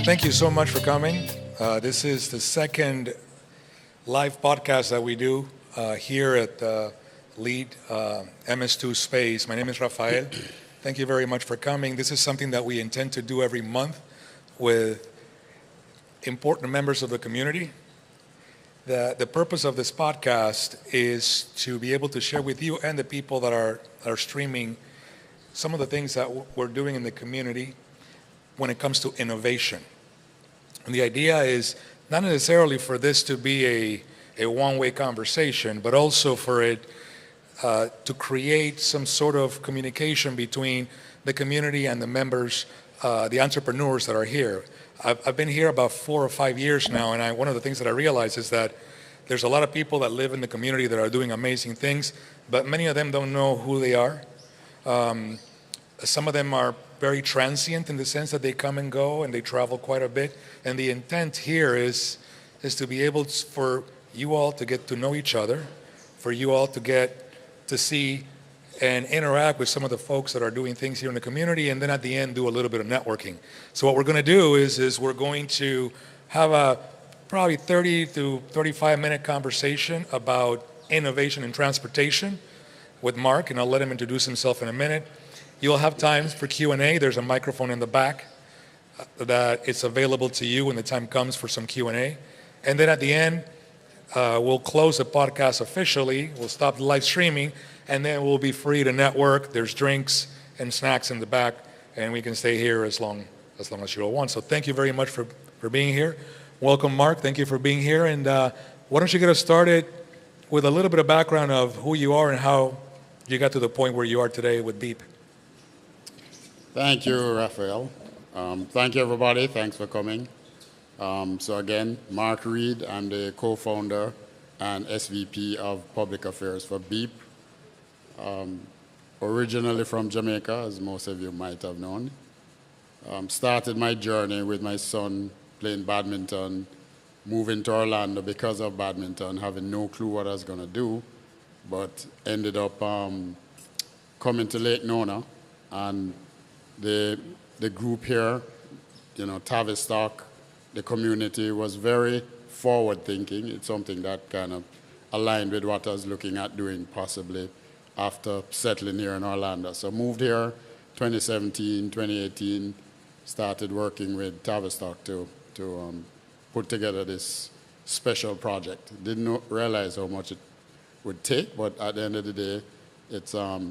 Thank you so much for coming. This is the second live podcast that we do here at LEAD MS2 Space. My name is Rafael. Thank you very much for coming. This is something that we intend to do every month with important members of the community. The purpose of this podcast is to be able to share with you and the people that are streaming some of the things that we're doing in the community when it comes to innovation. And the idea is not necessarily for this to be a one-way conversation, but also for it to create some sort of communication between the community and the members, the entrepreneurs that are here. I've been here about 4 or 5 years now, and one of the things that I realize is that there's a lot of people that live in the community that are doing amazing things, but many of them don't know who they are. Some of them are very transient in the sense that they come and go and they travel quite a bit. And the intent here is to be able for you all to get to know each other, for you all to get to see and interact with some of the folks that are doing things here in the community, and then at the end do a little bit of networking. So what we're going to do is we're going to have a probably 30 to 35 minute conversation about innovation in transportation with Mark, and I'll let him introduce himself in a minute. You'll have time for Q&A. There's a microphone in the back that it's available to you when the time comes for some Q&A. And then at the end, we'll close the podcast officially. We'll stop the live streaming, and then we'll be free to network. There's drinks and snacks in the back, and we can stay here as long as you all want. So thank you very much for being here. Welcome, Mark. Thank you for being here. And why don't you get us started with a little bit of background of who you are and how you got to the point where you are today with Beep. Thank you, Rafael. Thank you, everybody. Thanks for coming. So again, Mark Reid, I'm the co-founder and SVP of Public Affairs for Beep. Originally from Jamaica, as most of you might have known. Started my journey with my son playing badminton, moving to Orlando because of badminton, having no clue what I was going to do, but ended up coming to Lake Nona, and the group here, Tavistock, the community was very forward-thinking. It's something that kind of aligned with what I was looking at doing possibly after settling here in Orlando. So moved here 2017, 2018, started working with Tavistock to put together this special project. Didn't realize how much it would take, but at the end of the day, it's a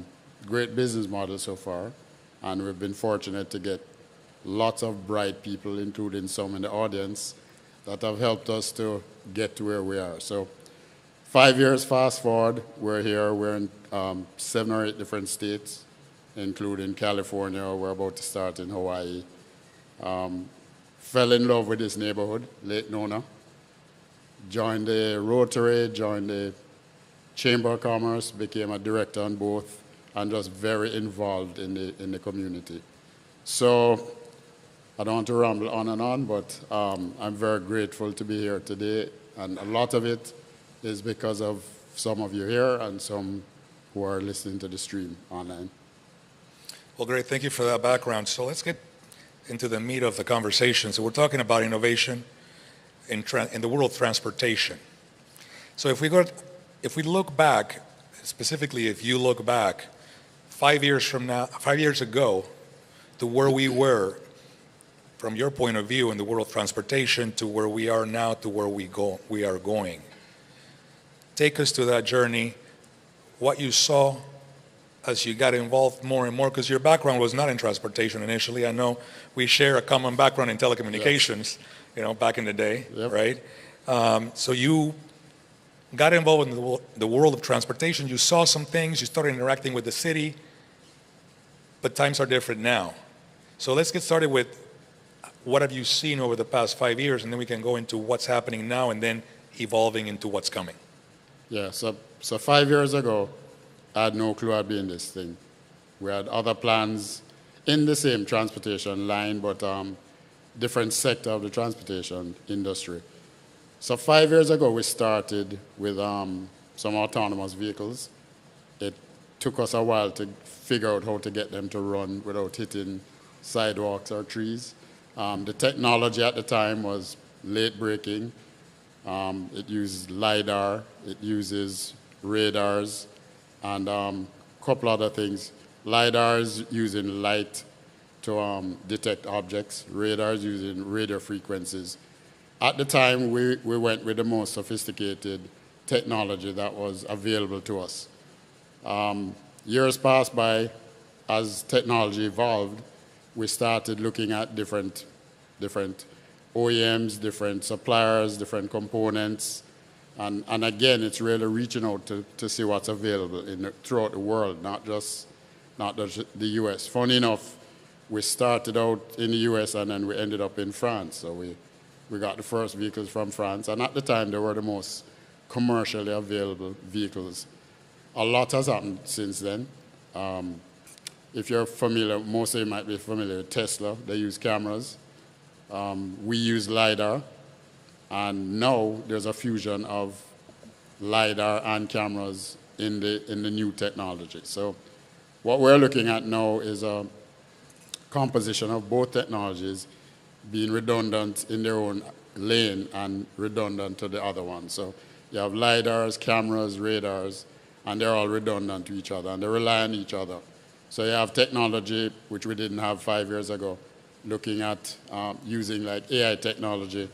great business model so far. And we've been fortunate to get lots of bright people, including some in the audience, that have helped us to get to where we are. So 5 years fast forward, we're here. We're in 7 or 8 different states, including California. We're about to start in Hawaii. Fell in love with this neighborhood, Lake Nona. Joined the Rotary, joined the Chamber of Commerce, became a director on both, and just very involved in the community. So I don't want to ramble on and on, but I'm very grateful to be here today, and a lot of it is because of some of you here and some who are listening to the stream online. Well, great. Thank you for that background. So let's get into the meat of the conversation. So we're talking about innovation in the world of transportation. So if we look back, specifically if you look back 5 years ago, to where we were, from your point of view in the world of transportation, to where we are now, to where we are going. Take us to that journey, what you saw as you got involved more and more, because your background was not in transportation initially. I know we share a common background in telecommunications, yes. Back in the day, yep. Right? So you got involved in the world of transportation. You saw some things, you started interacting with the city, but times are different now. So let's get started with what have you seen over the past 5 years, and then we can go into what's happening now and then evolving into what's coming. Yeah, so 5 years ago, I had no clue I'd be in this thing. We had other plans in the same transportation line, but different sector of the transportation industry. So 5 years ago, we started with some autonomous vehicles. It took us a while to figure out how to get them to run without hitting sidewalks or trees. The technology at the time was late braking. It uses LIDAR, it uses radars, and a couple other things. LIDAR is using light to detect objects. Radar is using radio frequencies. At the time, we went with the most sophisticated technology that was available to us. Years passed by, as technology evolved, we started looking at different OEMs, different suppliers, different components, and again, it's really reaching out to see what's available throughout the world, not just the U.S. Funny enough, we started out in the U.S. and then we ended up in France. So we got the first vehicles from France, and at the time they were the most commercially available vehicles. A lot has happened since then. If you're familiar, most of you might be familiar with Tesla. They use cameras. We use LIDAR, and now there's a fusion of LIDAR and cameras in the new technology. So what we're looking at now is a composition of both technologies being redundant in their own lane and redundant to the other one. So you have LIDARs, cameras, radars, and they're all redundant to each other, and they rely on each other. So you have technology, which we didn't have 5 years ago, looking at using like AI technology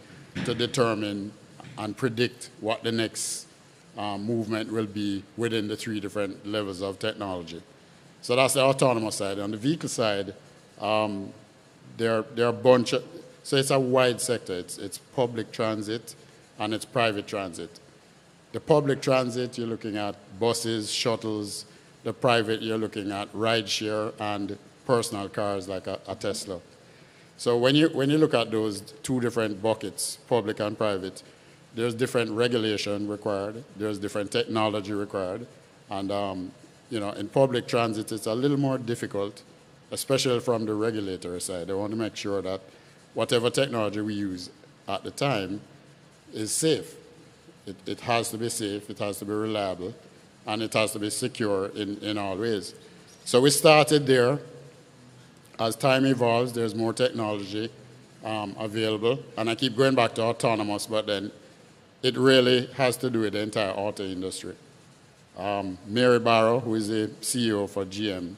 to determine and predict what the next movement will be within the 3 different levels of technology. So that's the autonomous side. On the vehicle side, there are a bunch of, so it's a wide sector. It's public transit and it's private transit. The public transit, you're looking at buses, shuttles. The private, you're looking at rideshare and personal cars like a Tesla. So when you look at those 2 different buckets, public and private, there's different regulation required. There's different technology required. And in public transit, it's a little more difficult, especially from the regulatory side. They want to make sure that whatever technology we use at the time is safe. It has to be safe, it has to be reliable, and it has to be secure in all ways. So we started there. As time evolves, there's more technology available. And I keep going back to autonomous, but then it really has to do with the entire auto industry. Mary Barrow, who is the CEO for GM,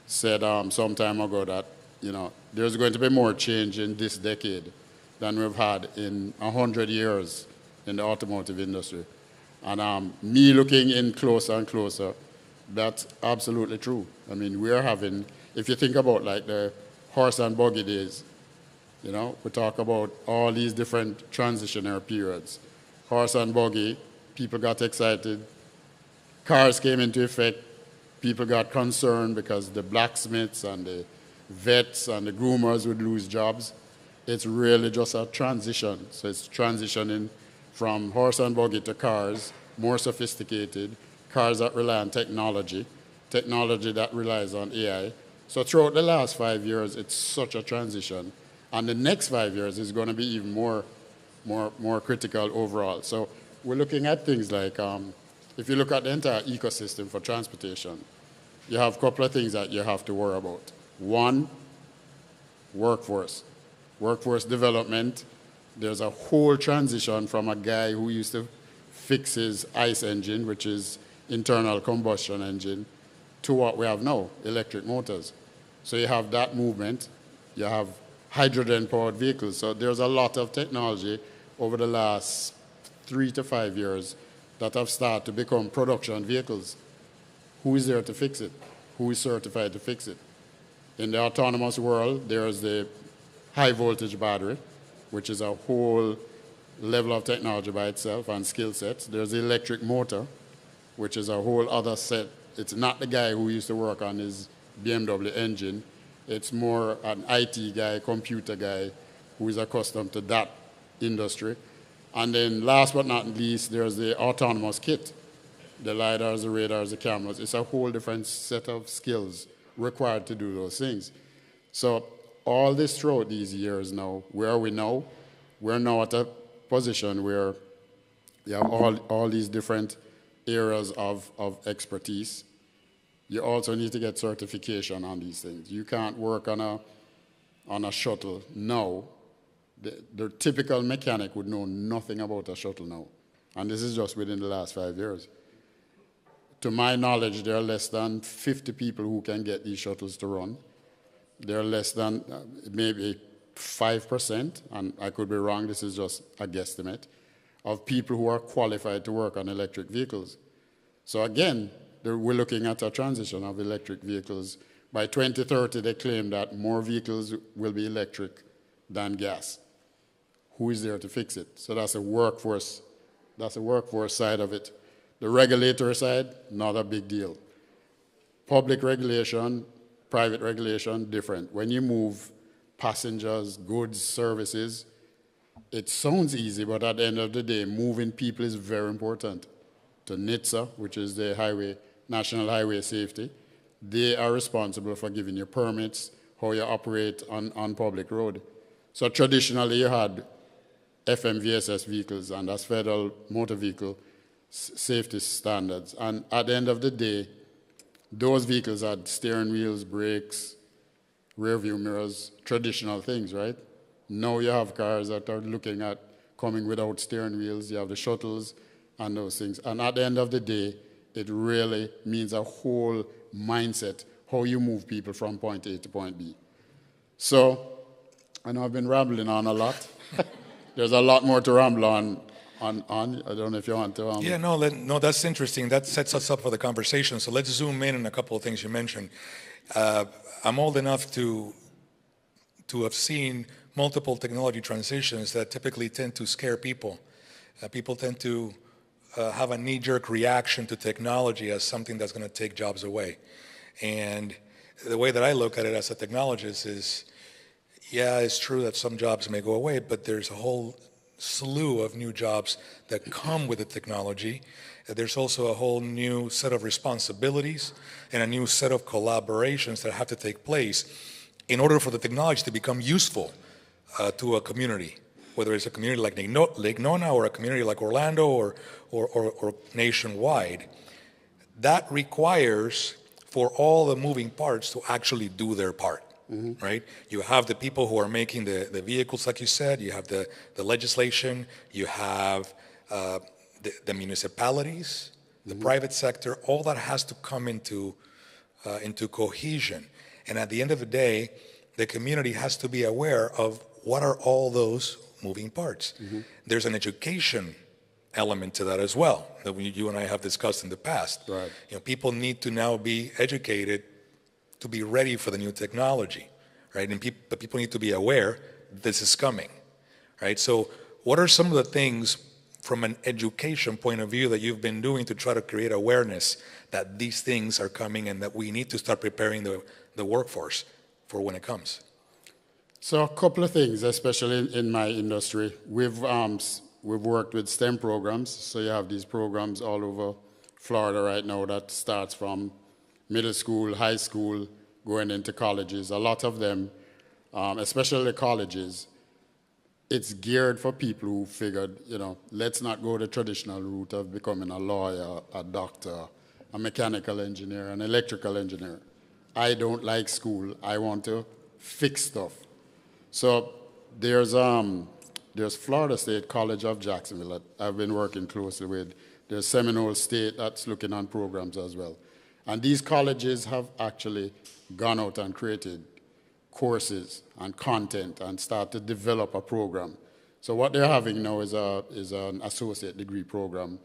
said some time ago that there's going to be more change in this decade than we've had in 100 years in the automotive industry. And me looking in closer and closer, that's absolutely true. I mean, we're having, if you think about like the horse and buggy days, we talk about all these different transitionary periods. Horse and buggy, people got excited. Cars came into effect. People got concerned because the blacksmiths and the vets and the groomers would lose jobs. It's really just a transition. So it's transitioning from horse and buggy to cars, more sophisticated, cars that rely on technology that relies on AI. So throughout the last 5 years, it's such a transition. And the next 5 years is going to be even more critical overall. So we're looking at things like, if you look at the entire ecosystem for transportation, you have a couple of things that you have to worry about. One, workforce development. There's a whole transition from a guy who used to fix his ICE engine, which is internal combustion engine, to what we have now, electric motors. So you have that movement. You have hydrogen-powered vehicles. So there's a lot of technology over the last 3 to 5 years that have started to become production vehicles. Who is there to fix it? Who is certified to fix it? In the autonomous world, there's the high-voltage battery, which is a whole level of technology by itself and skill sets. There's the electric motor, which is a whole other set. It's not the guy who used to work on his BMW engine. It's more an IT guy, computer guy, who is accustomed to that industry. And then last but not least, there's the autonomous kit. The LIDARs, the radars, the cameras. It's a whole different set of skills required to do those things. So all this throughout these years now, where are we now? We're now at a position where you have all these different areas of expertise. You also need to get certification on these things. You can't work on on a shuttle now, the typical mechanic would know nothing about a shuttle now. And this is just within the last 5 years. To my knowledge, there are less than 50 people who can get these shuttles to run. There are less than maybe 5%, and I could be wrong, this is just a guesstimate, of people who are qualified to work on electric vehicles. So again, we're looking at a transition of electric vehicles. By 2030, they claim that more vehicles will be electric than gas. Who is there to fix it? So that's a workforce side of it. The regulatory side, not a big deal. Public regulation, private regulation, different. When you move passengers, goods, services, it sounds easy, but at the end of the day, moving people is very important. To NHTSA, which is the National Highway Safety, they are responsible for giving you permits, how you operate on public road. So traditionally, you had FMVSS vehicles, and that's Federal Motor Vehicle Safety Standards. And at the end of the day, those vehicles had steering wheels, brakes, rear view mirrors, traditional things, right? Now you have cars that are looking at coming without steering wheels. You have the shuttles and those things. And at the end of the day, it really means a whole mindset, how you move people from point A to point B. So, I know I've been rambling on a lot. There's a lot more to ramble on. I don't know if you want to. Yeah, no, that's interesting. That sets us up for the conversation. So let's zoom in on a couple of things you mentioned. I'm old enough to have seen multiple technology transitions that typically tend to scare people. People tend to have a knee-jerk reaction to technology as something that's going to take jobs away. And the way that I look at it as a technologist is, yeah, it's true that some jobs may go away, but there's a whole slew of new jobs that come with the technology. There's also a whole new set of responsibilities and a new set of collaborations that have to take place in order for the technology to become useful to a community, whether it's a community like Lake Nona or a community like Orlando or nationwide. That requires for all the moving parts to actually do their part. Mm-hmm. Right? You have the people who are making the vehicles, like you said. You have the legislation. You have the municipalities, the mm-hmm. private sector. All that has to come into cohesion. And at the end of the day, the community has to be aware of what are all those moving parts. Mm-hmm. There's an education element to that as well that you and I have discussed in the past. Right. People need to now be educated to be ready for the new technology, right? And people need to be aware this is coming, right? So what are some of the things from an education point of view that you've been doing to try to create awareness that these things are coming and that we need to start preparing the workforce for when it comes? So a couple of things, especially in my industry. We've worked with STEM programs, so you have these programs all over Florida right now that starts from middle school, high school, going into colleges. A lot of them, especially colleges, it's geared for people who figured, let's not go the traditional route of becoming a lawyer, a doctor, a mechanical engineer, an electrical engineer. I don't like school. I want to fix stuff. So there's Florida State College of Jacksonville that I've been working closely with. There's Seminole State that's looking on programs as well. And these colleges have actually gone out and created courses and content and started to develop a program. So what they're having now is an associate degree program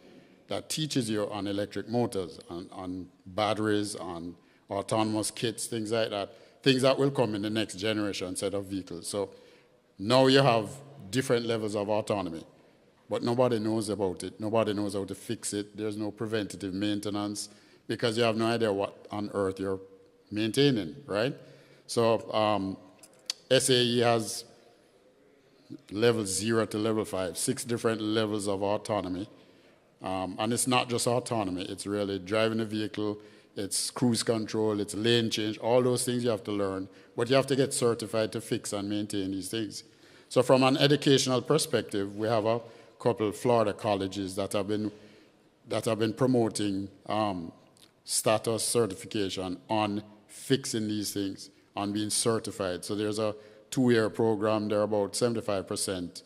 that teaches you on electric motors, on batteries, on autonomous kits, things like that, things that will come in the next generation set of vehicles. So now you have different levels of autonomy, but nobody knows about it. Nobody knows how to fix it. There's no preventative maintenance, because you have no idea what on earth you're maintaining, right? So SAE has level 0 to level 5, 6 different levels of autonomy. And it's not just autonomy, it's really driving a vehicle, it's cruise control, it's lane change, all those things you have to learn, but you have to get certified to fix and maintain these things. So from an educational perspective, we have a couple of Florida colleges that have been promoting status certification on fixing these things, on being certified. So there's a 2-year program. They're about 75%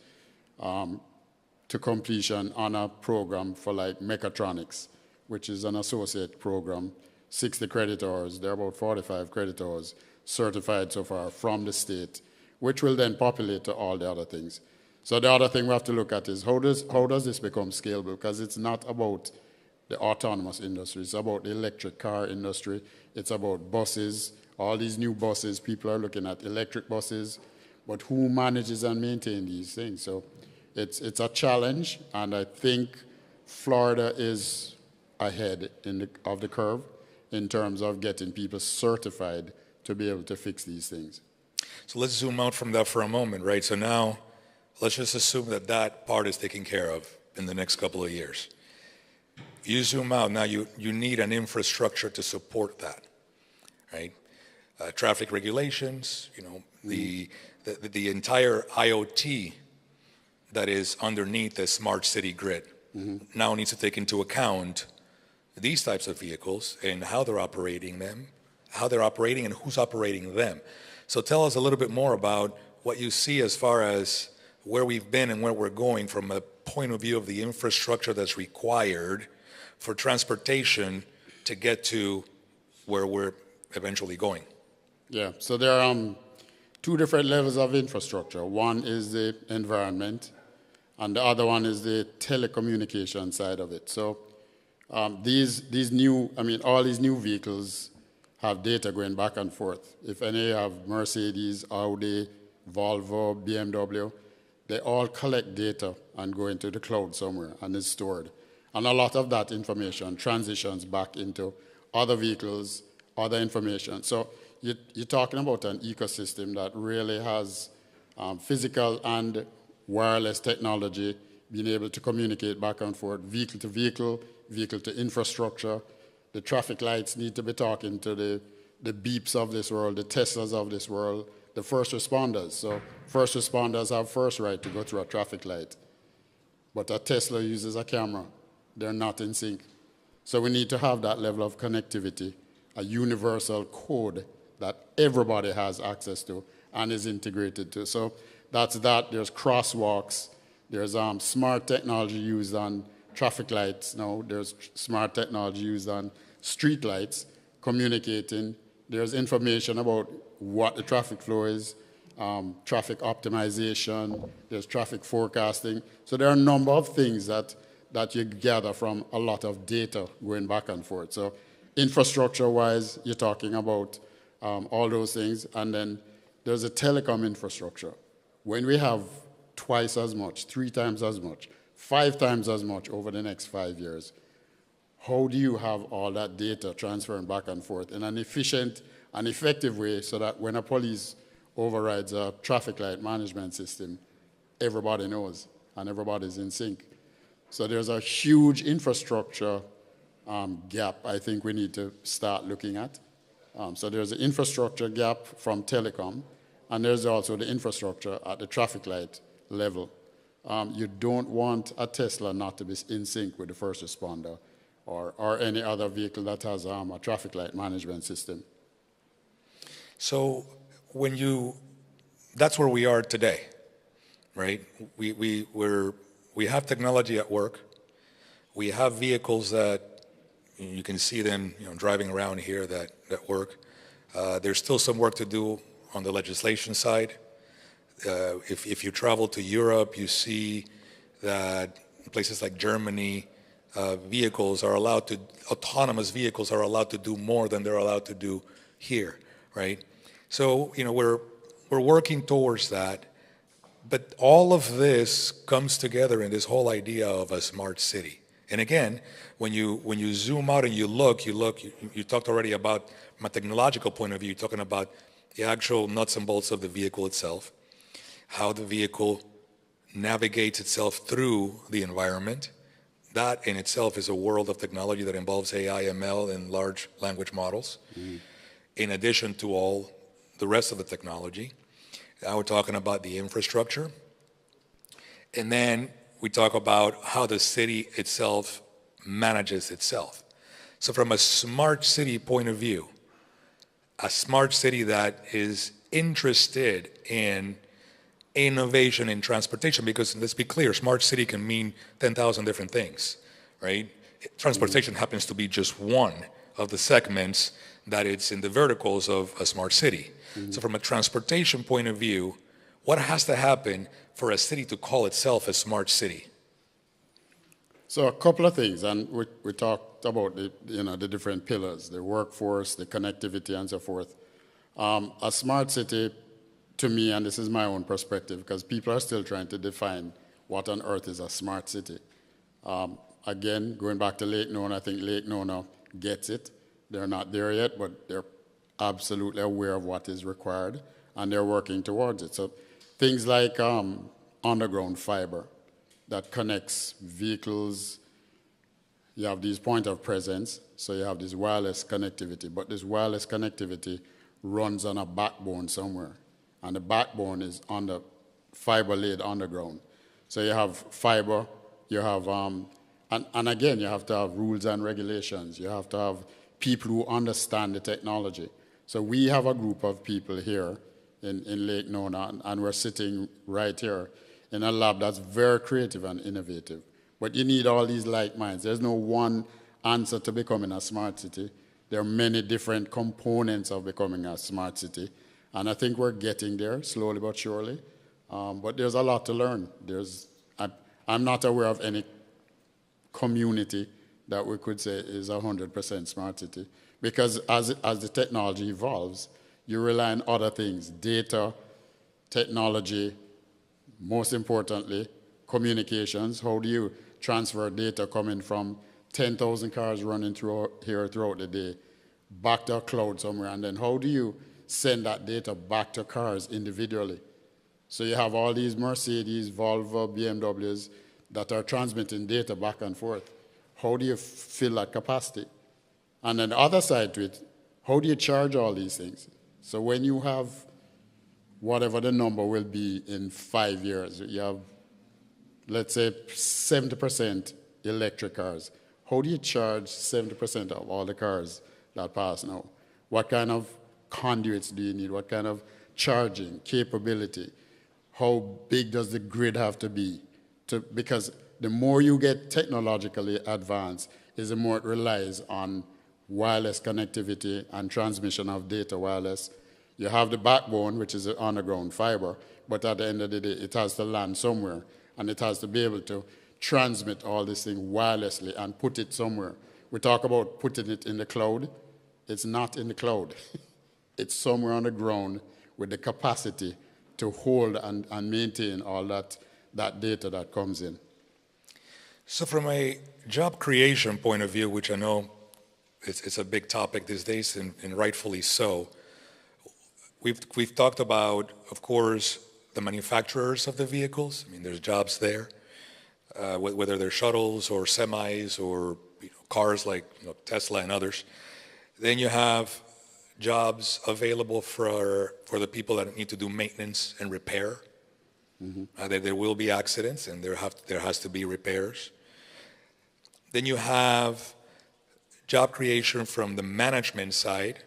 to completion on a program for like mechatronics, which is an associate program, 60 credit hours. There are about 45 credit hours certified so far from the state, which will then populate to all the other things. So the other thing we have to look at is how does this become scalable? Because it's not about the autonomous industry. It's about the electric car industry. It's about buses. All these new buses, people are looking at electric buses, but who manages and maintains these things? So it's a challenge, and I think Florida is ahead of the curve in terms of getting people certified to be able to fix these things. So let's zoom out from that for a moment, right? So now let's just assume that that part is taken care of in the next couple of years. If you zoom out, now you need an infrastructure to support that, right? Traffic regulations, the entire IoT that is underneath the smart city grid now needs to take into account these types of vehicles and how they're operating them, and who's operating them. So tell us a little bit more about what you see as far as where we've been and where we're going from a point of view of the infrastructure that's required for transportation to get to where we're eventually going. Yeah, so there are 2 different levels of infrastructure. One is the environment, and the other one is the telecommunication side of it. So all these new vehicles have data going back and forth. If any have Mercedes, Audi, Volvo, BMW, they all collect data and go into the cloud somewhere and is stored. And a lot of that information transitions back into other vehicles, other information. So you're talking about an ecosystem that really has physical and wireless technology being able to communicate back and forth, vehicle to vehicle, vehicle to infrastructure. The traffic lights need to be talking to the Beeps of this world, the Teslas of this world, the first responders. So first responders have first right to go through a traffic light. But a Tesla uses a camera. They're not in sync. So we need to have that level of connectivity, a universal code that everybody has access to and is integrated to. So that's that. There's crosswalks. There's smart technology used on traffic lights now. There's smart technology used on street lights, communicating. There's information about what the traffic flow is, traffic optimization. There's traffic forecasting. So there are a number of things that you gather from a lot of data going back and forth. So infrastructure-wise, you're talking about all those things. And then there's a telecom infrastructure. When we have twice as much, 3 times as much, 5 times as much over the next 5 years, how do you have all that data transferring back and forth in an efficient and effective way so that when a police overrides a traffic light management system, everybody knows and everybody's in sync? So there's a huge infrastructure gap I think we need to start looking at. So there's an infrastructure gap from telecom, and there's also the infrastructure at the traffic light level. You don't want a Tesla not to be in sync with the first responder or any other vehicle that has a traffic light management system. So that's where we are today, right? We have technology at work. We have vehicles that you can see them, driving around here that work. There's still some work to do on the legislation side. If you travel to Europe, you see that in places like Germany, autonomous vehicles are allowed to do more than they're allowed to do here, right? So, we're working towards that. But all of this comes together in this whole idea of a smart city. And again, when you zoom out and you talked already about, from a technological point of view, you're talking about the actual nuts and bolts of the vehicle itself, how the vehicle navigates itself through the environment. That in itself is a world of technology that involves AI, ML, and large language models, in addition to all the rest of the technology. Now we're talking about the infrastructure. And then we talk about how the city itself manages itself. So from a smart city point of view, a smart city that is interested in innovation in transportation, because let's be clear, smart city can mean 10,000 different things, right? Transportation happens to be just one of the segments that it's in the verticals of a smart city. So from a transportation point of view, what has to happen for a city to call itself a smart city? So a couple of things, and we talked about the different pillars, the workforce, the connectivity, and so forth. A smart city, to me, and this is my own perspective, because people are still trying to define what on earth is a smart city. Again, going back to Lake Nona, I think Lake Nona gets it. They're not there yet, but they're absolutely aware of what is required, and they're working towards it. So things like underground fiber that connects vehicles. You have these point of presence, so you have this wireless connectivity, but this wireless connectivity runs on a backbone somewhere, and the backbone is on the fiber laid underground. So you have fiber, you have, and again, you have to have rules and regulations. You have to have people who understand the technology. So we have a group of people here in Lake Nona, and we're sitting right here in a lab that's very creative and innovative. But you need all these like minds. There's no one answer to becoming a smart city. There are many different components of becoming a smart city. And I think we're getting there, slowly but surely. But there's a lot to learn. I'm not aware of any community that we could say is 100% smart city. Because as the technology evolves, you rely on other things, data, technology, most importantly, communications. How do you transfer data coming from 10,000 cars running through here throughout the day back to a cloud somewhere? And then how do you send that data back to cars individually? So you have all these Mercedes, Volvo, BMWs that are transmitting data back and forth. How do you fill that capacity? And then the other side to it, how do you charge all these things? So when you have whatever the number will be in 5 years, you have, let's say, 70% electric cars. How do you charge 70% of all the cars that pass now? What kind of conduits do you need? What kind of charging capability? How big does the grid have to be? Because the more you get technologically advanced, is the more it relies on wireless connectivity and transmission of data wireless. You have the backbone, which is the underground fiber, but at the end of the day, it has to land somewhere, and it has to be able to transmit all this thing wirelessly and put it somewhere. We talk about putting it in the cloud. It's not in the cloud. It's somewhere on the ground with the capacity to hold and maintain all that data that comes in. So from a job creation point of view, which I know it's a big topic these days, and rightfully so, we've talked about, of course, the manufacturers of the vehicles. I mean, there's jobs there, whether they're shuttles or semis or cars like Tesla and others. Then you have jobs available for the people that need to do maintenance and repair. There will be accidents, and there has to be repairs. Then you have job creation from the management side.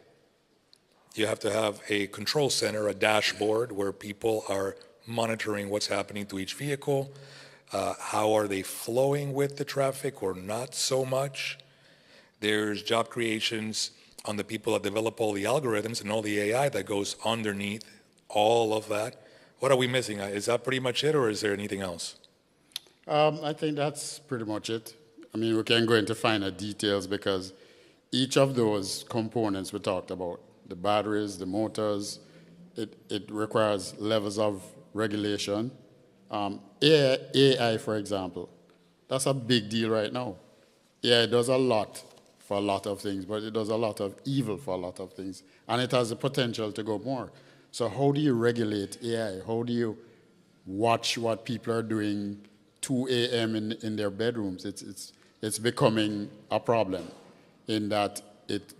You have to have a control center, a dashboard where people are monitoring what's happening to each vehicle. How are they flowing with the traffic or not so much? There's job creations on the people that develop all the algorithms and all the AI that goes underneath all of that. What are we missing? Is that pretty much it, or is there anything else? I think that's pretty much it. I mean, we can go into finer details because each of those components we talked about, the batteries, the motors, it requires levels of regulation. AI, for example, that's a big deal right now. AI does a lot for a lot of things, but it does a lot of evil for a lot of things, and it has the potential to go more. So how do you regulate AI? How do you watch what people are doing 2 a.m. in their bedrooms? It's becoming a problem in that it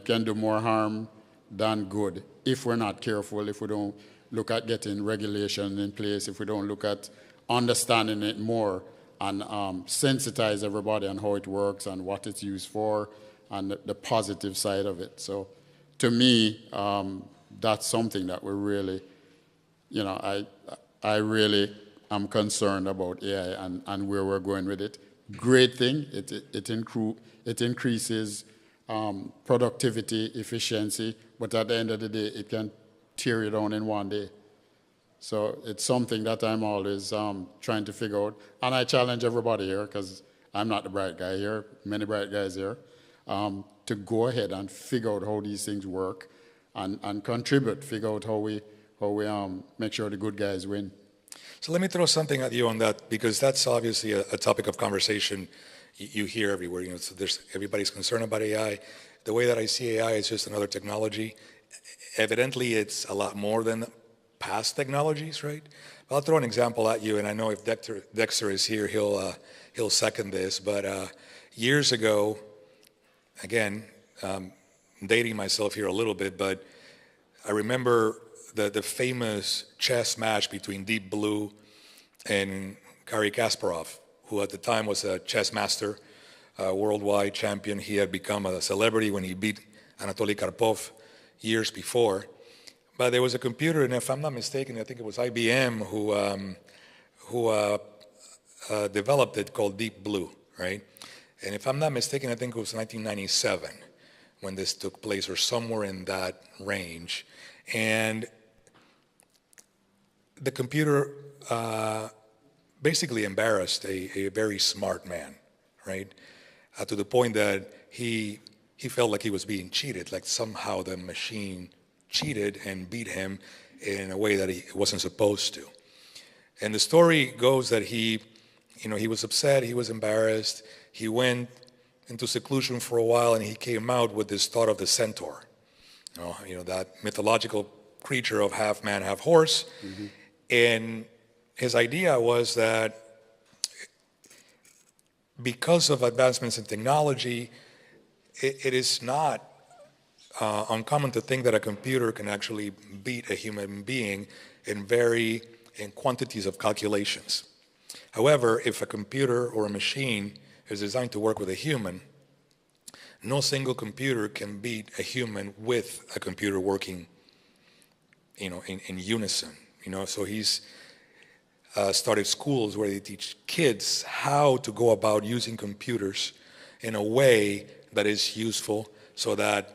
can do more harm than good if we're not careful, if we don't look at getting regulation in place, if we don't look at understanding it more and sensitize everybody on how it works and what it's used for and the positive side of it. So to me, that's something that we're really, I really am concerned about AI and where we're going with it. Great thing, it increases productivity, efficiency, but at the end of the day, it can tear you down in one day. So it's something that I'm always trying to figure out. And I challenge everybody here, because I'm not the bright guy here, many bright guys here, to go ahead and figure out how these things work and contribute, figure out how we make sure the good guys win. So let me throw something at you on that, because that's obviously a topic of conversation you hear everywhere. So everybody's concerned about AI. The way that I see AI is just another technology. Evidently, it's a lot more than past technologies, right? I'll throw an example at you, and I know if Dexter is here, he'll second this. But years ago, again, dating myself here a little bit, but I remember the famous chess match between Deep Blue and Garry Kasparov, who at the time was a chess master, worldwide champion. He had become a celebrity when he beat Anatoly Karpov years before. But there was a computer, and if I'm not mistaken, I think it was IBM who developed it, called Deep Blue, right? And if I'm not mistaken, I think it was 1997 when this took place, or somewhere in that range. And the computer basically embarrassed a very smart man, right? To the point that he felt like he was being cheated, like somehow the machine cheated and beat him in a way that he wasn't supposed to. And the story goes that he was upset, he was embarrassed, he went into seclusion for a while, and he came out with this thought of the centaur, that mythological creature of half man, half horse. Mm-hmm. And his idea was that because of advancements in technology, it is not uncommon to think that a computer can actually beat a human being in quantities of calculations. However, if a computer or a machine is designed to work with a human, no single computer can beat a human with a computer working, in unison. So he's started schools where they teach kids how to go about using computers in a way that is useful, so that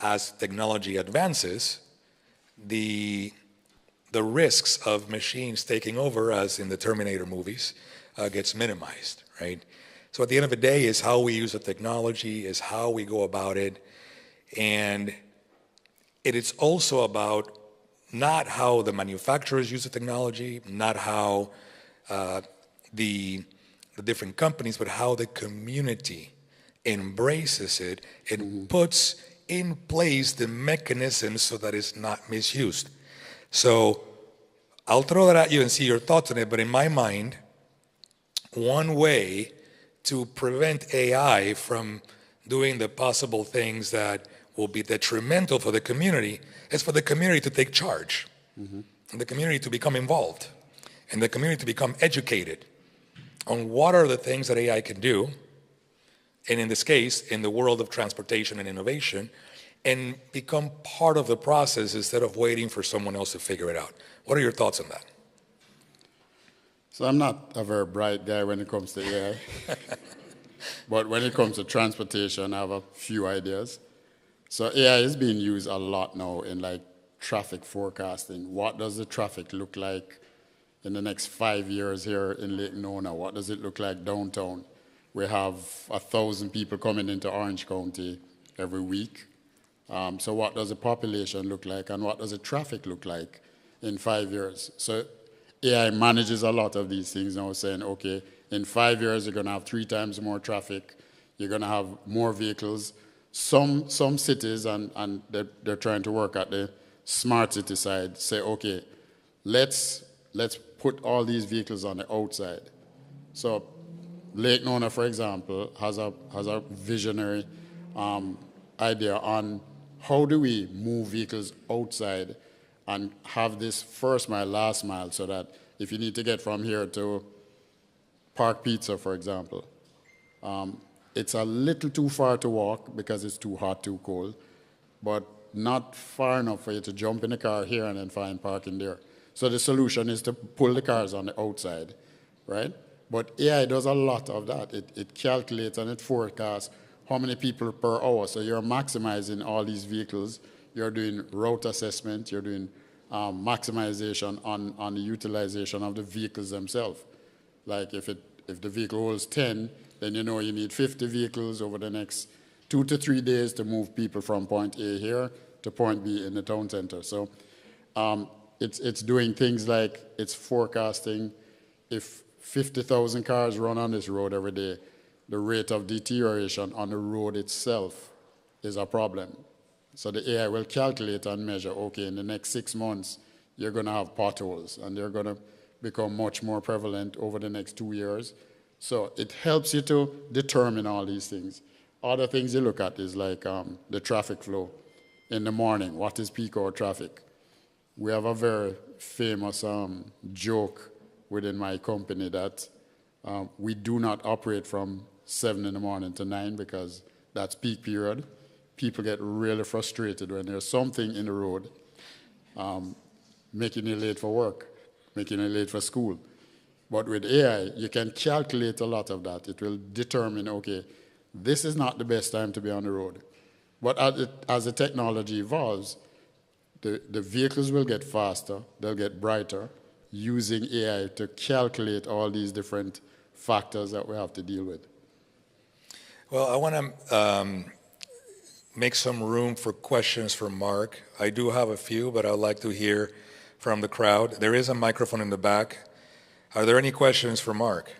as technology advances, the risks of machines taking over, as in the Terminator movies, gets minimized, right? So at the end of the day, is how we use the technology, is how we go about it. And it is also about not how the manufacturers use the technology, not how the different companies, but how the community embraces it and puts in place the mechanisms so that it's not misused. So I'll throw that at you and see your thoughts on it, but in my mind, one way to prevent AI from doing the possible things that will be detrimental for the community is for the community to take charge, and the community to become involved, and the community to become educated on what are the things that AI can do, and in this case, in the world of transportation and innovation, and become part of the process instead of waiting for someone else to figure it out. What are your thoughts on that? So I'm not a very bright guy when it comes to AI, but when it comes to transportation, I have a few ideas. So AI is being used a lot now in traffic forecasting. What does the traffic look like in the next 5 years here in Lake Nona? What does it look like downtown? We have 1,000 people coming into Orange County every week. So what does the population look like, and what does the traffic look like in 5 years? So AI manages a lot of these things now, saying, okay, in 5 years, you're going to have 3 times more traffic. You're going to have more vehicles. Some cities, and they're trying to work at the smart city side, say, okay, let's put all these vehicles on the outside. So Lake Nona, for example, has a visionary idea on how do we move vehicles outside and have this first mile, last mile, so that if you need to get from here to Park Pizza, for example, it's a little too far to walk because it's too hot, too cold, but not far enough for you to jump in the car here and then find parking there. So the solution is to pull the cars on the outside, right? But AI does a lot of that. It calculates and it forecasts how many people per hour. So you're maximizing all these vehicles. You're doing route assessment. You're doing maximization on the utilization of the vehicles themselves. Like if the vehicle holds 10, then you know you need 50 vehicles over the next 2 to 3 days to move people from point A here to point B in the town center. So it's doing things like it's forecasting if 50,000 cars run on this road every day, the rate of deterioration on the road itself is a problem. So the AI will calculate and measure, okay, in the next 6 months, you're going to have potholes, and they're going to become much more prevalent over the next 2 years. So it helps you to determine all these things. Other things you look at is like the traffic flow in the morning. What is peak hour traffic? We have a very famous joke within my company that we do not operate from 7 in the morning to 9 because that's peak period. People get really frustrated when there's something in the road making you late for work, making you late for school. But with AI, you can calculate a lot of that. It will determine, okay, this is not the best time to be on the road. But as the technology evolves, the vehicles will get faster, they'll get brighter, using AI to calculate all these different factors that we have to deal with. Well, I want to make some room for questions for Mark. I do have a few, but I'd like to hear from the crowd. There is a microphone in the back. Are there any questions for Mark?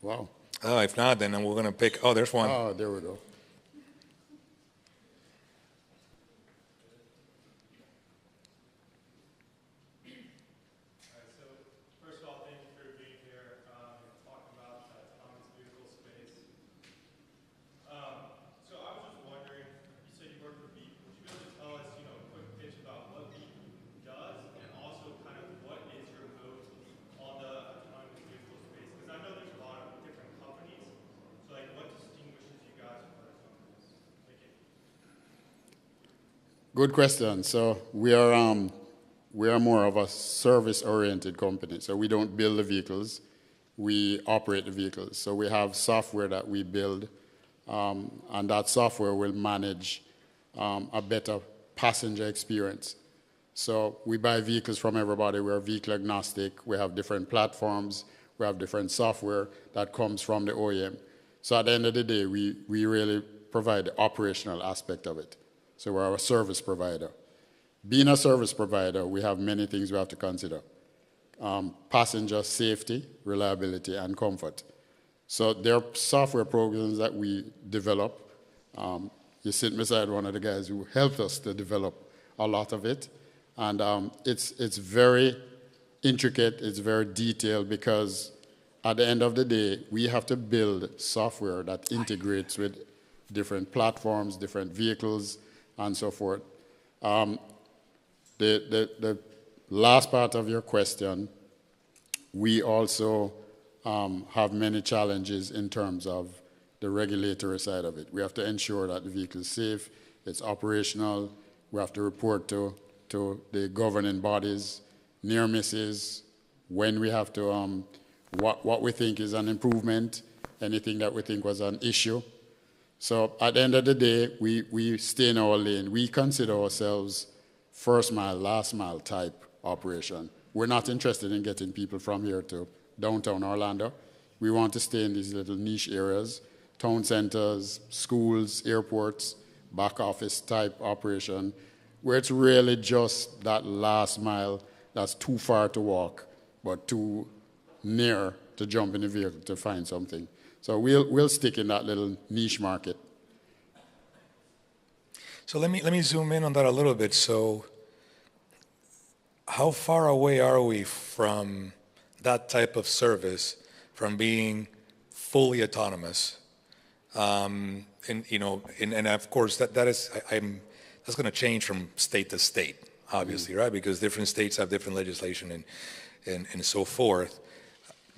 Wow. Oh, if not, then we're going to pick. Oh, there's one. Oh, there we go. Good question. So we are more of a service-oriented company. So we don't build the vehicles, we operate the vehicles. So we have software that we build, and that software will manage a better passenger experience. So we buy vehicles from everybody. We're vehicle agnostic. We have different platforms. We have different software that comes from the OEM. So at the end of the day, we really provide the operational aspect of it. So we're a service provider. Being a service provider, we have many things we have to consider. Passenger safety, reliability, and comfort. So there are software programs that we develop. You sit beside one of the guys who helped us to develop a lot of it. And it's very intricate, it's very detailed, because at the end of the day, we have to build software that integrates with different platforms, different vehicles, and so forth. The last part of your question, we also have many challenges in terms of the regulatory side of it. We have to ensure that the vehicle is safe, it's operational. We have to report to the governing bodies, near misses, when we have to, what we think is an improvement, anything that we think was an issue. So at the end of the day, we stay in our lane. We consider ourselves first mile, last mile type operation. We're not interested in getting people from here to downtown Orlando. We want to stay in these little niche areas, town centers, schools, airports, back office type operation, where it's really just that last mile that's too far to walk, but too near to jump in the vehicle to find something. So we'll stick in that little niche market. So let me zoom in on that a little bit. So how far away are we from that type of service, from being fully autonomous? And of course that's going to change from state to state, obviously, right? Because different states have different legislation and so forth.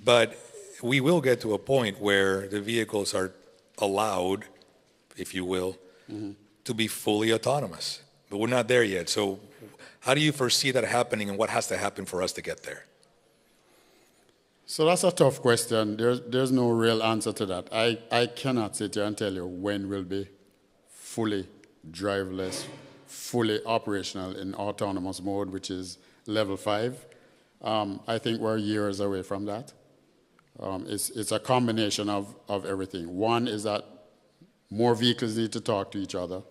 But we will get to a point where the vehicles are allowed, if you will, to be fully autonomous. But we're not there yet. So how do you foresee that happening, and what has to happen for us to get there? So that's a tough question. There's no real answer to that. I cannot sit here and tell you when we'll be fully driverless, fully operational in autonomous mode, which is level 5. I think we're years away from that. It's a combination of everything. One is that more vehicles need to talk to each other.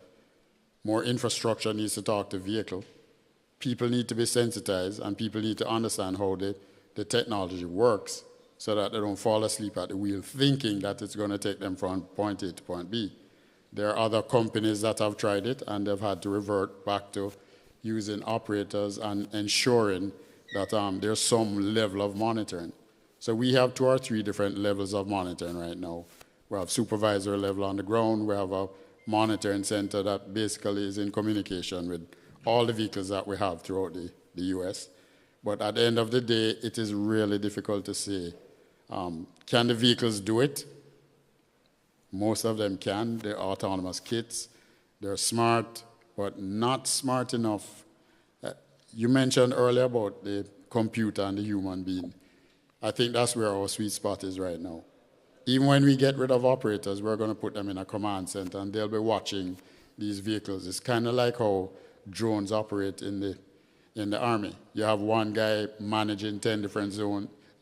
More infrastructure needs to talk to vehicle. People need to be sensitized, and people need to understand how the technology works so that they don't fall asleep at the wheel thinking that it's going to take them from point A to point B. There are other companies that have tried it, and they've had to revert back to using operators and ensuring that there's some level of monitoring. So we have 2 or 3 different levels of monitoring right now. We have supervisor level on the ground. We have a monitoring center that basically is in communication with all the vehicles that we have throughout the US. But at the end of the day, it is really difficult to say, can the vehicles do it? Most of them can. They're autonomous kits. They're smart, but not smart enough. You mentioned earlier about the computer and the human being. I think that's where our sweet spot is right now. Even when we get rid of operators, we're going to put them in a command center, and they'll be watching these vehicles. It's kind of like how drones operate in the Army. You have one guy managing 10 different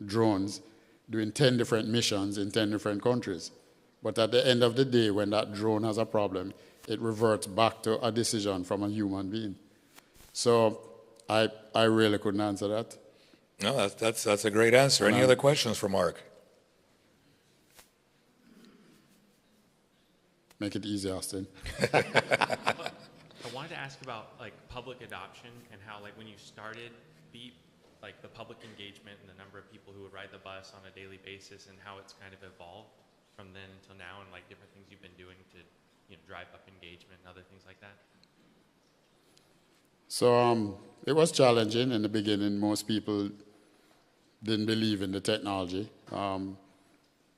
drones, doing 10 different missions in 10 different countries. But at the end of the day, when that drone has a problem, it reverts back to a decision from a human being. So I really couldn't answer that. No, that's a great answer. Any other questions for Mark? Make it easy, Austin. I wanted to ask about like public adoption and how like when you started Beep, like the public engagement and the number of people who would ride the bus on a daily basis and how it's kind of evolved from then until now and like different things you've been doing to drive up engagement and other things like that. So it was challenging in the beginning. Most people didn't believe in the technology.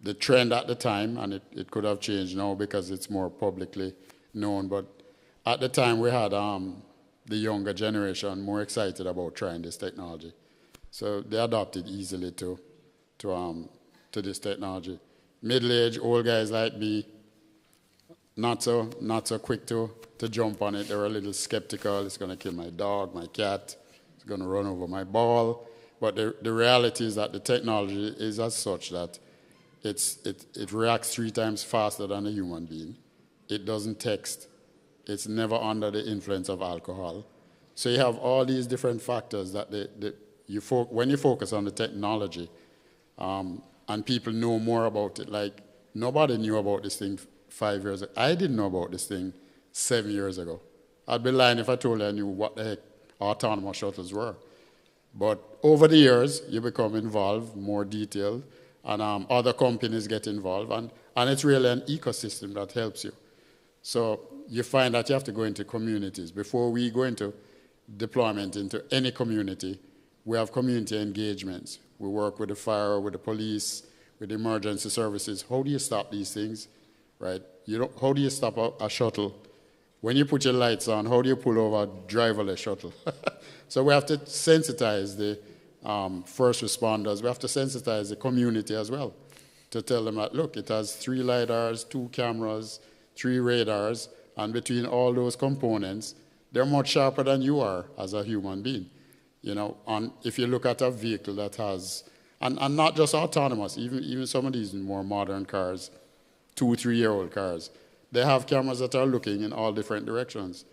The trend at the time, and it could have changed now because it's more publicly known, but at the time we had the younger generation more excited about trying this technology. So they adopted easily to this technology. Middle-aged, old guys like me, not so quick to jump on it. They were a little skeptical. It's going to kill my dog, my cat. It's going to run over my ball. But the reality is that the technology is as such that it reacts 3 times faster than a human being. It doesn't text. It's never under the influence of alcohol. So you have all these different factors that when you focus on the technology, and people know more about it. Like nobody knew about this thing 5 years ago. I didn't know about this thing 7 years ago. I'd be lying if I told you I knew what the heck autonomous shuttles were. But over the years, you become involved, more detailed, and other companies get involved, and it's really an ecosystem that helps you. So you find that you have to go into communities. Before we go into deployment into any community, we have community engagements. We work with the fire, with the police, with the emergency services. How do you stop these things, right? How do you stop a shuttle? When you put your lights on, how do you pull over a driverless shuttle? So we have to sensitize the first responders. We have to sensitize the community as well to tell them that, look, it has 3 LIDARs, 2 cameras, 3 radars, and between all those components, they're much sharper than you are as a human being. If you look at a vehicle that has, and not just autonomous, even some of these more modern cars, 2-3-year-old cars, they have cameras that are looking in all different directions.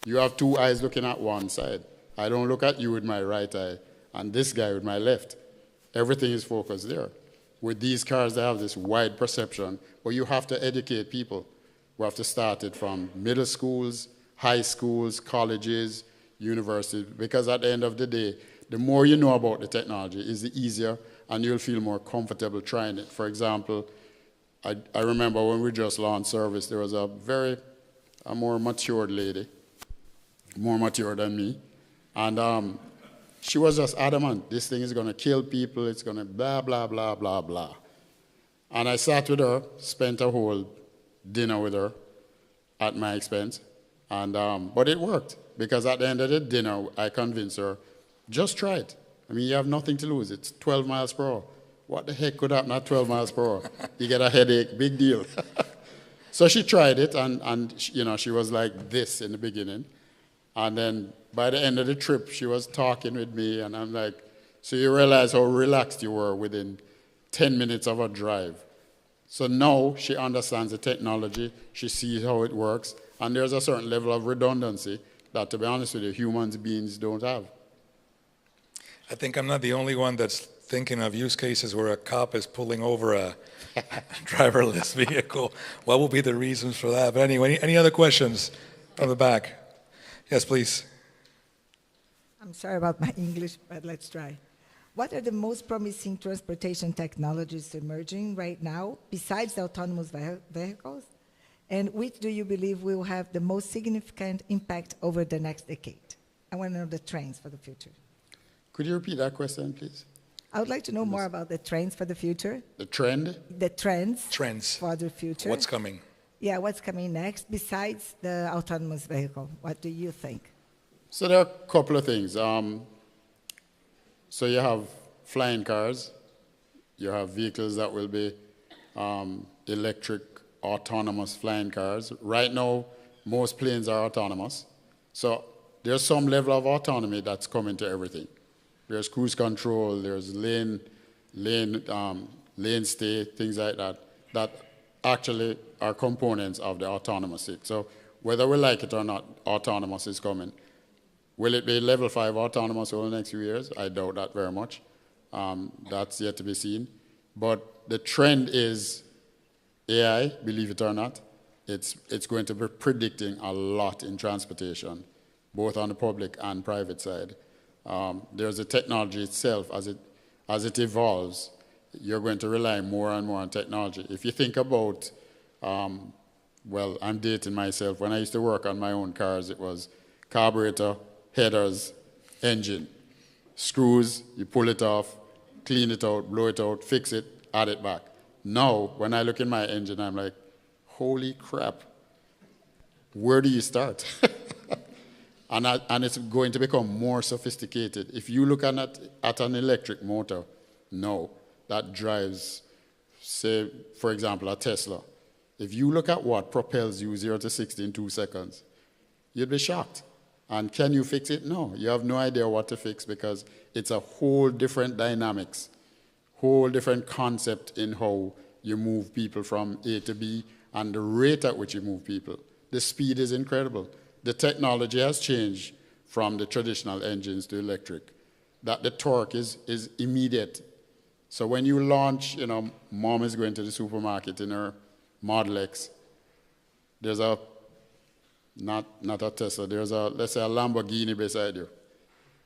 You have 2 eyes looking at one side. I don't look at you with my right eye, and this guy with my left. Everything is focused there. With these cars, they have this wide perception, but you have to educate people. We have to start it from middle schools, high schools, colleges, universities, because at the end of the day, the more you know about the technology, is the easier, and you'll feel more comfortable trying it. For example, I remember when we just launched service, there was a more matured lady, more mature than me, and she was just adamant, this thing is going to kill people, it's going to blah, blah, blah, blah, blah. And I sat with her, spent a whole dinner with her, at my expense. And, but it worked, because at the end of the dinner, I convinced her, just try it. I mean, you have nothing to lose. It's 12 miles per hour. What the heck could happen at 12 miles per hour? You get a headache, big deal. So she tried it, and you know, she was like this in the beginning. And then by the end of the trip, she was talking with me, and I'm like, so you realize how relaxed you were within 10 minutes of a drive. So now she understands the technology, she sees how it works, and there's a certain level of redundancy that, to be honest with you, human beings don't have. I think I'm not the only one that's thinking of use cases where a cop is pulling over a driverless vehicle. What will be the reasons for that? But anyway, any other questions from the back? Yes, please. I'm sorry about my English, but let's try. What are the most promising transportation technologies emerging right now, besides the autonomous vehicles? And which do you believe will have the most significant impact over the next decade? I want to know the trends for the future. Could you repeat that question, please? I would like to know more about the trends for the future. The trend? The trends. Trends. For the future. What's coming? Yeah, what's coming next besides the autonomous vehicle? What do you think? So there are a couple of things. So you have flying cars. You have vehicles that will be electric, autonomous flying cars. Right now, most planes are autonomous. So there's some level of autonomy that's coming to everything. There's cruise control, there's lane stay, things like that, that actually are components of the autonomous. So whether we like it or not, autonomous is coming. Will it be level 5 autonomous over the next few years? I doubt that very much. That's yet to be seen. But the trend is AI, believe it or not. It's going to be predicting a lot in transportation, both on the public and private side. There's the technology itself. As it evolves, you're going to rely more and more on technology. If you think about, well, I'm dating myself. When I used to work on my own cars, it was carburetor, headers, engine. Screws, you pull it off, clean it out, blow it out, fix it, add it back. Now, when I look in my engine, I'm like, holy crap, where do you start? And it's going to become more sophisticated. If you look at an electric motor, no, that drives, say, for example, a Tesla. If you look at what propels you 0 to 60 in 2 seconds, you'd be shocked. And can you fix it? No, you have no idea what to fix, because it's a whole different dynamics, whole different concept in how you move people from A to B and the rate at which you move people. The speed is incredible. The technology has changed from the traditional engines to electric, that the torque is immediate. So when you launch, you know, mom is going to the supermarket in her Model X, there's not a Tesla, there's let's say a Lamborghini beside you.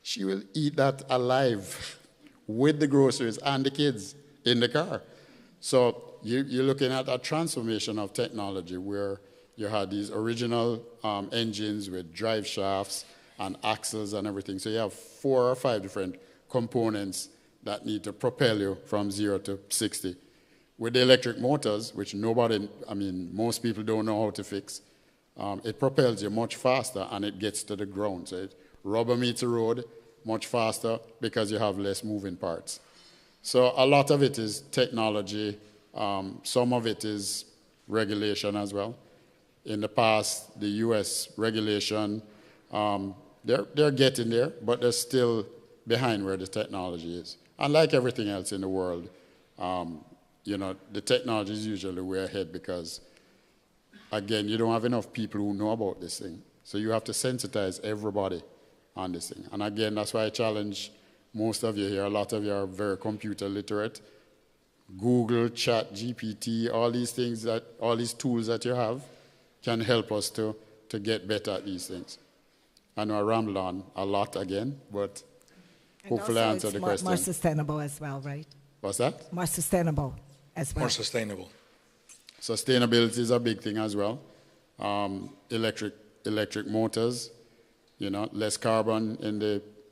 She will eat that alive with the groceries and the kids in the car. So you're looking at a transformation of technology where you had these original engines with drive shafts and axles and everything. So you have 4 or 5 different components that need to propel you from 0 to 60. With the electric motors, which most people don't know how to fix, it propels you much faster and it gets to the ground. So it rubber meets the road much faster because you have less moving parts. So a lot of it is technology. Some of it is regulation as well. In the past, the US regulation, they're getting there, but they're still behind where the technology is. And like everything else in the world, you know, the technology is usually way ahead because, again, you don't have enough people who know about this thing. So you have to sensitize everybody on this thing. And again, that's why I challenge most of you here. A lot of you are very computer literate. Google, Chat, GPT, all these things, all these tools that you have can help us to get better at these things. I know I rambled on a lot again, but hopefully I answered the question. More sustainable as well, right? What's that? More sustainable as well. More sustainable. Sustainability is a big thing as well. Electric motors, you know, less carbon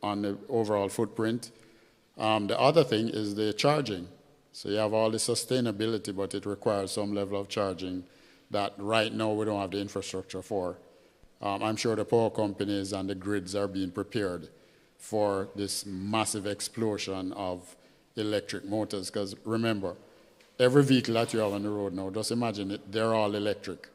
on the overall footprint. The other thing is the charging. So you have all the sustainability, but it requires some level of charging that right now we don't have the infrastructure for. I'm sure the power companies and the grids are being prepared for this massive explosion of electric motors, because remember, every vehicle that you have on the road now, just imagine it, they're all electric.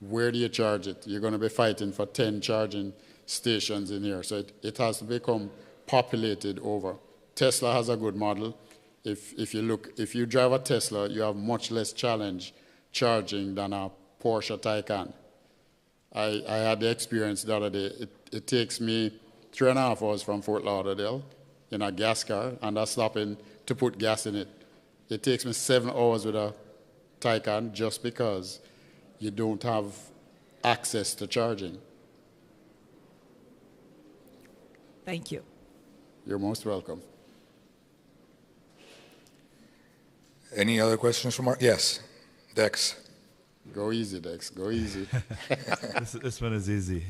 Where do you charge it? You're going to be fighting for 10 charging stations in here, so it has to become populated over. Tesla has a good model. If you drive a Tesla, you have much less challenge charging than a Porsche Taycan. I had the experience the other day. It takes me 3.5 hours from Fort Lauderdale in a gas car, and that's stopping to put gas in it. It takes me 7 hours with a Taycan just because you don't have access to charging. Thank you. You're most welcome. Any other questions from Mark? Yes, Dex. Go easy, Dex. Go easy. This one is easy.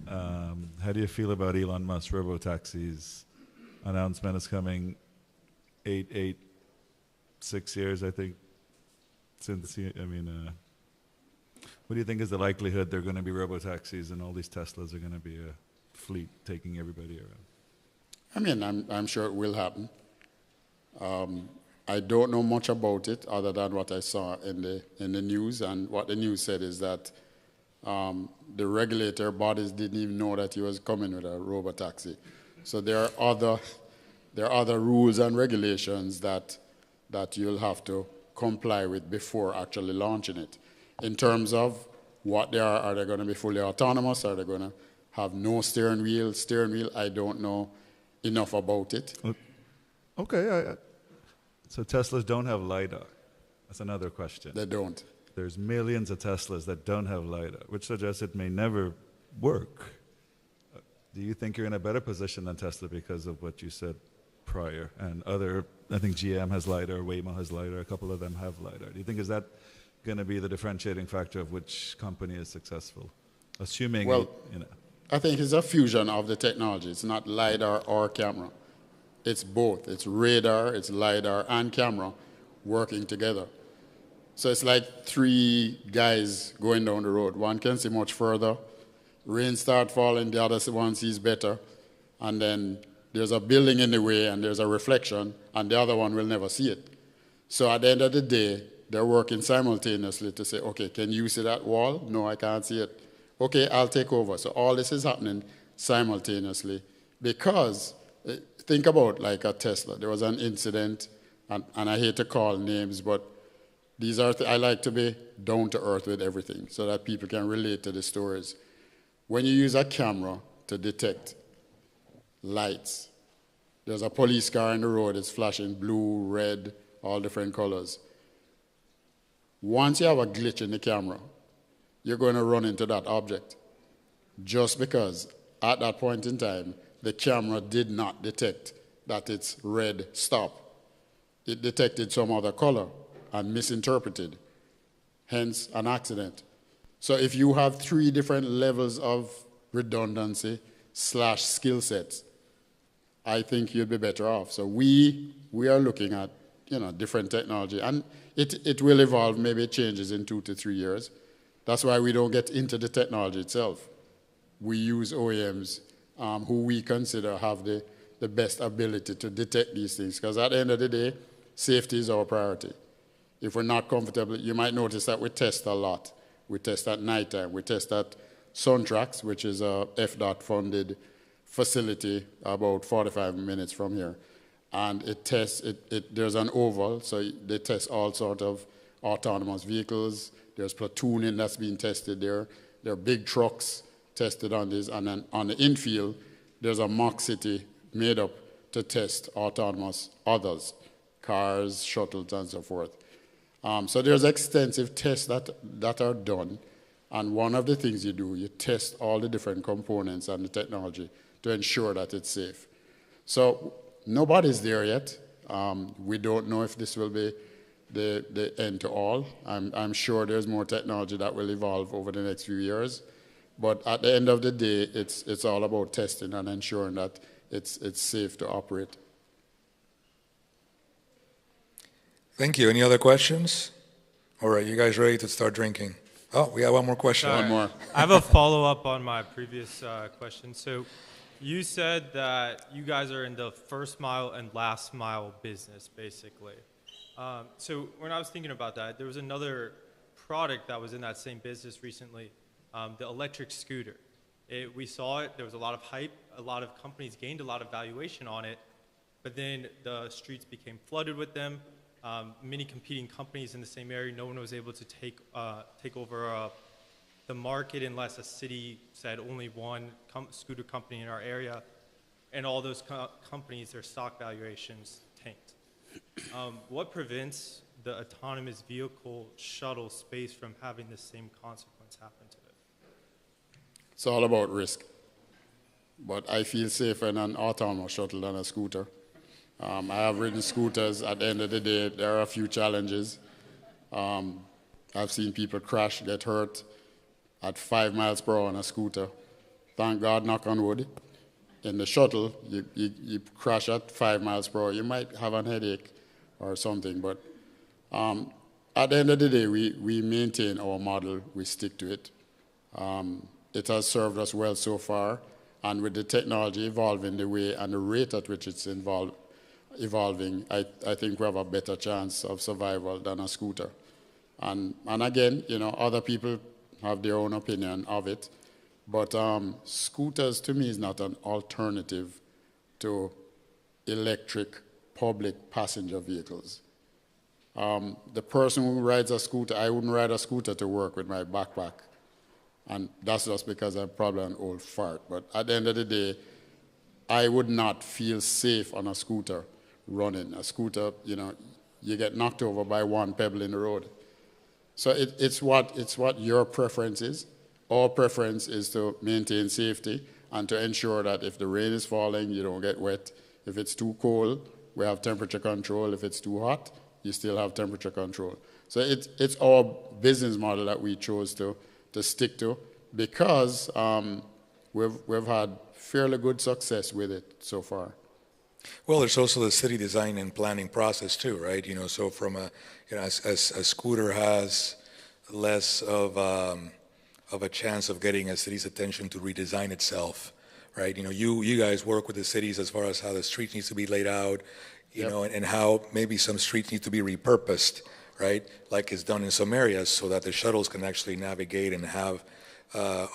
How do you feel about Elon Musk robo-taxis? Announcement is coming 6 years, I think, since, what do you think is the likelihood they're going to be robo-taxis and all these Teslas are going to be a fleet taking everybody around? I mean, I'm sure it will happen. I don't know much about it other than what I saw in the news, and what the news said is that the regulator bodies didn't even know that he was coming with a robotaxi. So there are other rules and regulations that you'll have to comply with before actually launching it. In terms of what they are they going to be fully autonomous? Are they going to have no steering wheel? I don't know enough about it. Okay, so Teslas don't have LIDAR. That's another question. They don't. There's millions of Teslas that don't have LIDAR, which suggests it may never work. Do you think you're in a better position than Tesla because of what you said prior? And I think GM has LIDAR, Waymo has LIDAR, a couple of them have LIDAR. Do you think is that going to be the differentiating factor of which company is successful? Assuming, well, I think it's a fusion of the technology. It's not LIDAR or camera. It's both. It's radar, it's LIDAR, and camera working together. So it's like 3 guys going down the road. One can see much further. Rain start falling, the other one sees better. And then there's a building in the way and there's a reflection, and the other one will never see it. So at the end of the day, they're working simultaneously to say, okay, can you see that wall? No, I can't see it. Okay, I'll take over. So all this is happening simultaneously because think about like a Tesla. There was an incident, and I hate to call names, but these are I like to be down to earth with everything so that people can relate to the stories. When you use a camera to detect lights, there's a police car in the road, it's flashing blue, red, all different colors. Once you have a glitch in the camera, you're going to run into that object just because at that point in time, the camera did not detect that it's red stop. It detected some other color and misinterpreted, hence an accident. So if you have 3 different levels of redundancy / skill sets, I think you'd be better off. So we are looking at different technology, and it will evolve. Maybe it changes in 2 to 3 years. That's why we don't get into the technology itself. We use OEMs who we consider have the best ability to detect these things, because at the end of the day, safety is our priority. If we're not comfortable, you might notice that we test a lot. We test at nighttime. We test at Suntrax, which is a FDOT-funded facility about 45 minutes from here. And it tests, there's an oval, so they test all sorts of autonomous vehicles. There's platooning that's being tested there. There are big trucks tested on this. And then on the infield, there's a mock city made up to test autonomous others, cars, shuttles, and so forth. So there's extensive tests that are done. And one of the things you do, you test all the different components and the technology to ensure that it's safe. So nobody's there yet. We don't know if this will be the end to all. I'm sure there's more technology that will evolve over the next few years. But at the end of the day, it's all about testing and ensuring that it's safe to operate. Thank you. Any other questions All right, you guys ready to start drinking? Oh, we have one more question. One more. I have a follow-up on my previous question. So you said that you guys are in the first mile and last mile business, basically. So when I was thinking about that, there was another product that was in that same business recently, the electric scooter. We saw it, there was a lot of hype, a lot of companies gained a lot of valuation on it, but then the streets became flooded with them. Many competing companies in the same area, no one was able to take over the market unless a city said only one scooter company in our area, and all those companies, their stock valuations tanked. What prevents the autonomous vehicle shuttle space from having the same consequence happen to it? It's all about risk. But I feel safer in an autonomous shuttle than a scooter. I have ridden scooters. At the end of the day, there are a few challenges. I've seen people crash, get hurt at 5 miles per hour on a scooter. Thank God, knock on wood. In the shuttle, you crash at 5 miles per hour. You might have a headache or something, but at the end of the day, we maintain our model. We stick to it. It has served us well so far, and with the technology evolving the way and the rate at which it's evolving, I think we have a better chance of survival than a scooter. And again, you know, other people have their own opinion of it, but scooters to me is not an alternative to electric public passenger vehicles. The person who rides a scooter, I wouldn't ride a scooter to work with my backpack. And that's just because I'm probably an old fart. But at the end of the day, I would not feel safe on a scooter running. A scooter, you know, you get knocked over by one pebble in the road. So it's what your preference is. Our preference is to maintain safety and to ensure that if the rain is falling, you don't get wet. If it's too cold, we have temperature control. If it's too hot, you still have temperature control. So it's our business model that we chose to stick to because we've had fairly good success with it so far. Well, there's also the city design and planning process too, right? You know, so from as a scooter has less of a chance of getting a city's attention to redesign itself, right? You know, you guys work with the cities as far as how the street needs to be laid out, you know, and how maybe some streets need to be repurposed, right? Like it's done in some areas so that the shuttles can actually navigate and have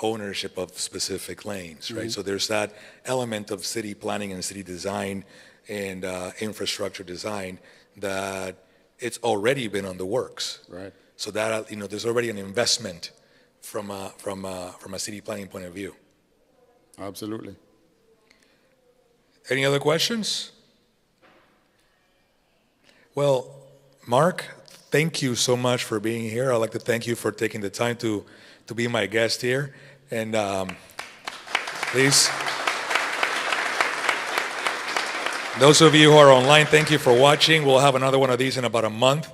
ownership of specific lanes, right? So there's that element of city planning and city design and infrastructure design that it's already been on the works. Right. So that, you know, there's already an investment from a city planning point of view. Absolutely. Any other questions? Well, Mark, thank you so much for being here. I'd like to thank you for taking the time to be my guest here. And please, those of you who are online, thank you for watching. We'll have another one of these in about a month.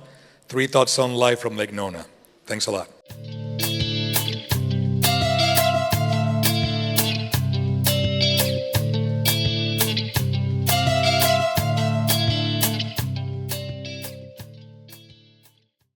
3 Thoughts on Life from Lake Nona. Thanks a lot.